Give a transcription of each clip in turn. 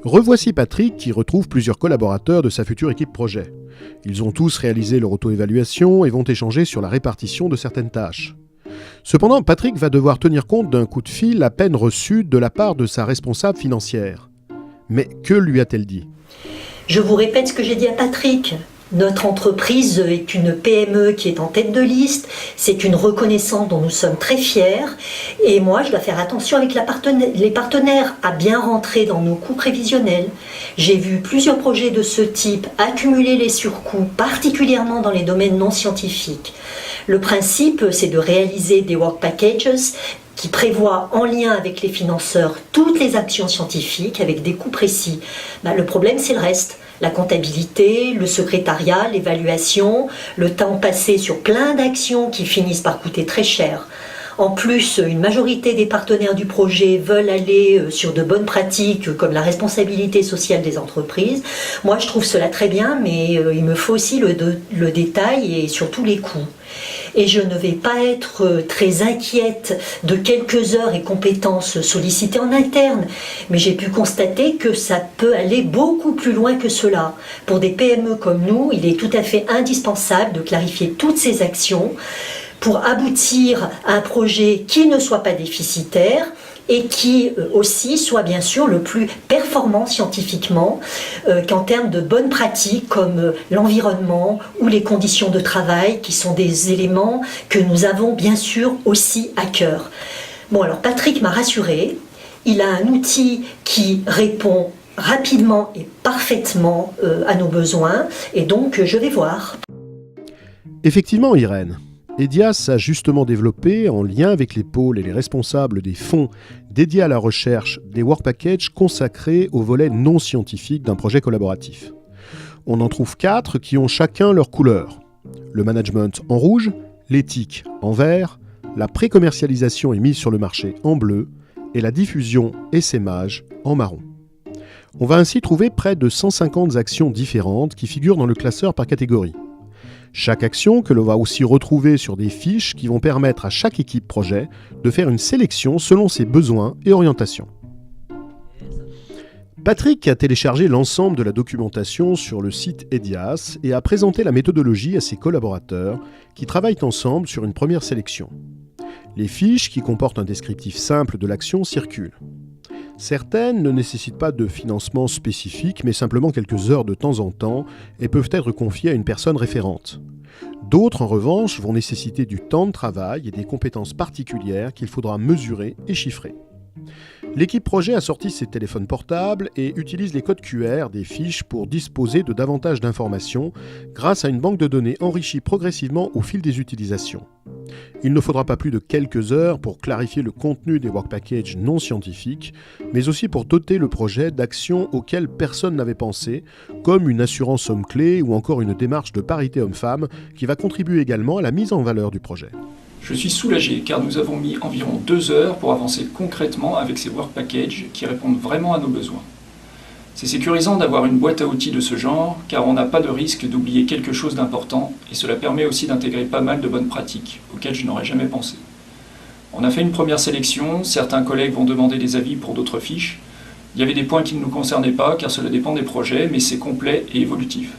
Revoici Patrick qui retrouve plusieurs collaborateurs de sa future équipe projet. Ils ont tous réalisé leur auto-évaluation et vont échanger sur la répartition de certaines tâches. Cependant, Patrick va devoir tenir compte d'un coup de fil à peine reçu de la part de sa responsable financière. Mais que lui a-t-elle dit ? Je vous répète ce que j'ai dit à Patrick. Notre entreprise est une PME qui est en tête de liste, c'est une reconnaissance dont nous sommes très fiers et moi je dois faire attention avec les partenaires à bien rentrer dans nos coûts prévisionnels. J'ai vu plusieurs projets de ce type accumuler les surcoûts, particulièrement dans les domaines non scientifiques. Le principe, c'est de réaliser des work packages qui prévoient en lien avec les financeurs toutes les actions scientifiques avec des coûts précis. Le problème, c'est le reste. La comptabilité, le secrétariat, l'évaluation, le temps passé sur plein d'actions qui finissent par coûter très cher. En plus, une majorité des partenaires du projet veulent aller sur de bonnes pratiques comme la responsabilité sociale des entreprises. Moi, je trouve cela très bien, mais il me faut aussi le détail et surtout les coûts. Et je ne vais pas être très inquiète de quelques heures et compétences sollicitées en interne, mais j'ai pu constater que ça peut aller beaucoup plus loin que cela. Pour des PME comme nous, il est tout à fait indispensable de clarifier toutes ces actions pour aboutir à un projet qui ne soit pas déficitaire et qui aussi soit bien sûr le plus performant scientifiquement qu'en termes de bonnes pratiques comme l'environnement ou les conditions de travail qui sont des éléments que nous avons bien sûr aussi à cœur. Bon, alors Patrick m'a rassuré, il a un outil qui répond rapidement et parfaitement à nos besoins et donc je vais voir. Effectivement, Irène. EDIAS a justement développé, en lien avec les pôles et les responsables des fonds dédiés à la recherche, des work packages consacrés au volet non scientifique d'un projet collaboratif. On en trouve 4 qui ont chacun leur couleur. Le management en rouge, l'éthique en vert, la pré-commercialisation et mise sur le marché en bleu et la diffusion et essaimage en marron. On va ainsi trouver près de 150 actions différentes qui figurent dans le classeur par catégorie. Chaque action que l'on va aussi retrouver sur des fiches qui vont permettre à chaque équipe projet de faire une sélection selon ses besoins et orientations. Patrick a téléchargé l'ensemble de la documentation sur le site EDIAS et a présenté la méthodologie à ses collaborateurs qui travaillent ensemble sur une première sélection. Les fiches qui comportent un descriptif simple de l'action circulent. Certaines ne nécessitent pas de financement spécifique, mais simplement quelques heures de temps en temps et peuvent être confiées à une personne référente. D'autres, en revanche, vont nécessiter du temps de travail et des compétences particulières qu'il faudra mesurer et chiffrer. L'équipe projet a sorti ses téléphones portables et utilise les codes QR des fiches pour disposer de davantage d'informations grâce à une banque de données enrichie progressivement au fil des utilisations. Il ne faudra pas plus de quelques heures pour clarifier le contenu des work packages non scientifiques, mais aussi pour doter le projet d'actions auxquelles personne n'avait pensé, comme une assurance homme-clé ou encore une démarche de parité homme-femme qui va contribuer également à la mise en valeur du projet. Je suis soulagé car nous avons mis environ 2 heures pour avancer concrètement avec ces work packages qui répondent vraiment à nos besoins. C'est sécurisant d'avoir une boîte à outils de ce genre car on n'a pas de risque d'oublier quelque chose d'important et cela permet aussi d'intégrer pas mal de bonnes pratiques auxquelles je n'aurais jamais pensé. On a fait une première sélection, certains collègues vont demander des avis pour d'autres fiches. Il y avait des points qui ne nous concernaient pas car cela dépend des projets mais c'est complet et évolutif.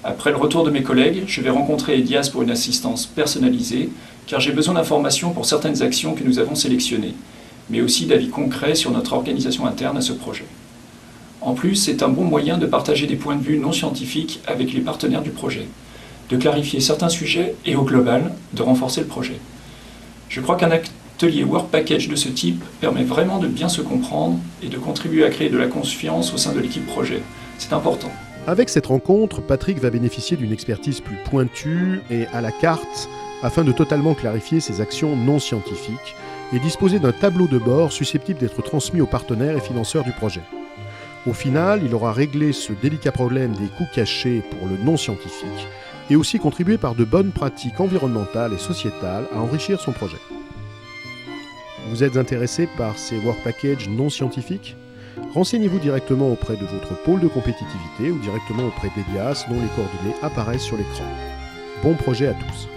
Après le retour de mes collègues, je vais rencontrer EDIAS pour une assistance personnalisée car j'ai besoin d'informations pour certaines actions que nous avons sélectionnées, mais aussi d'avis concrets sur notre organisation interne à ce projet. En plus, c'est un bon moyen de partager des points de vue non scientifiques avec les partenaires du projet, de clarifier certains sujets et au global, de renforcer le projet. Je crois qu'un atelier Work Package de ce type permet vraiment de bien se comprendre et de contribuer à créer de la confiance au sein de l'équipe projet. C'est important. Avec cette rencontre, Patrick va bénéficier d'une expertise plus pointue et à la carte afin de totalement clarifier ses actions non scientifiques et disposer d'un tableau de bord susceptible d'être transmis aux partenaires et financeurs du projet. Au final, il aura réglé ce délicat problème des coûts cachés pour le non scientifique et aussi contribué par de bonnes pratiques environnementales et sociétales à enrichir son projet. Vous êtes intéressé par ces work packages non scientifiques ? Renseignez-vous directement auprès de votre pôle de compétitivité ou directement auprès d'EDIAS dont les coordonnées apparaissent sur l'écran. Bon projet à tous!